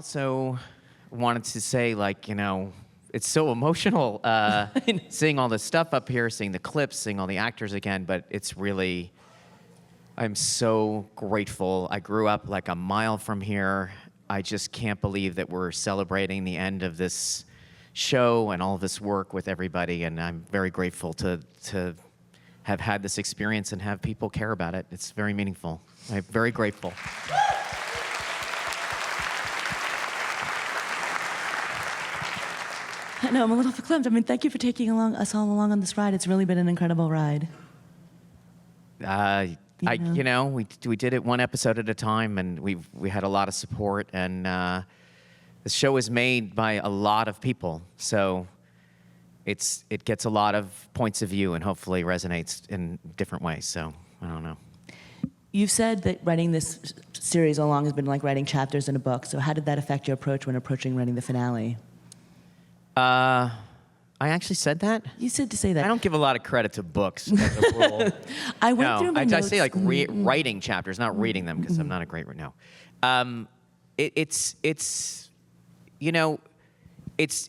also wanted to say, like, it's so emotional seeing all this stuff up here, seeing the clips, seeing all the actors again, but it's really, I'm so grateful. I grew up like a mile from here. I just can't believe that we're celebrating the end of this show and all this work with everybody, and I'm very grateful to have had this experience and have people care about it. It's very meaningful. I'm very grateful. No, I'm a little verklempt. I mean, thank you for taking us all along on this ride. It's really been an incredible ride. We did it one episode at a time, and we had a lot of support, and the show is made by a lot of people, so it gets a lot of points of view and hopefully resonates in different ways. So I don't know. You've said that writing this series all along has been like writing chapters in a book. So how did that affect your approach when approaching writing the finale? I actually said that? You said to say that. I don't give a lot of credit to books as a rule. I went through my notes. I say like writing chapters, not reading them, because I'm not a great writer. No. It's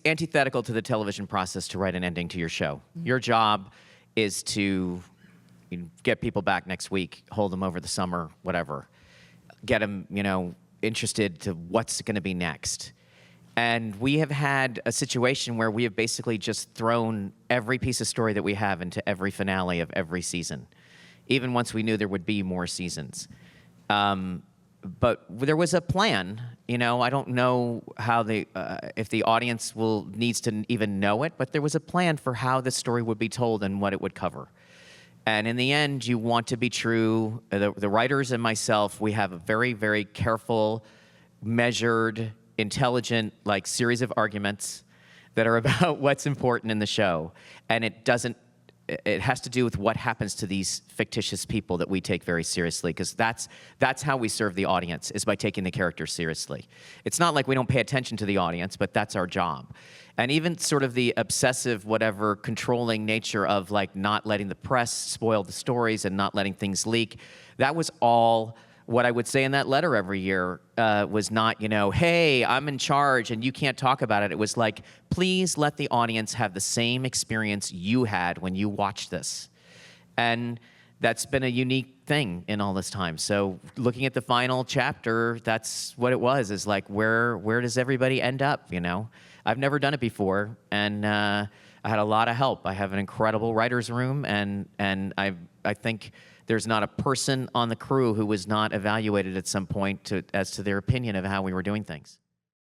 antithetical to the television process to write an ending to your show. Your job is to get people back next week, hold them over the summer, whatever. Get them, interested to what's going to be next. And we have had a situation where we have basically just thrown every piece of story that we have into every finale of every season, even once we knew there would be more seasons. But there was a plan. I don't know how if the audience needs to even know it, but there was a plan for how the story would be told and what it would cover. And in the end, you want to be true. The writers and myself, we have a very, very careful, measured, intelligent, series of arguments that are about what's important in the show. And it has to do with what happens to these fictitious people that we take very seriously, because that's how we serve the audience, is by taking the characters seriously. It's not like we don't pay attention to the audience, but that's our job. And even sort of the obsessive, whatever, controlling nature of not letting the press spoil the stories and not letting things leak, that was all what I would say in that letter every year. Was not, hey, I'm in charge and you can't talk about it. It was like, please let the audience have the same experience you had when you watched this. And that's been a unique thing in all this time. So looking at the final chapter, that's what it was, is like, where does everybody end up, I've never done it before, and I had a lot of help. I have an incredible writer's room, and I think there's not a person on the crew who was not evaluated at some point as to their opinion of how we were doing things.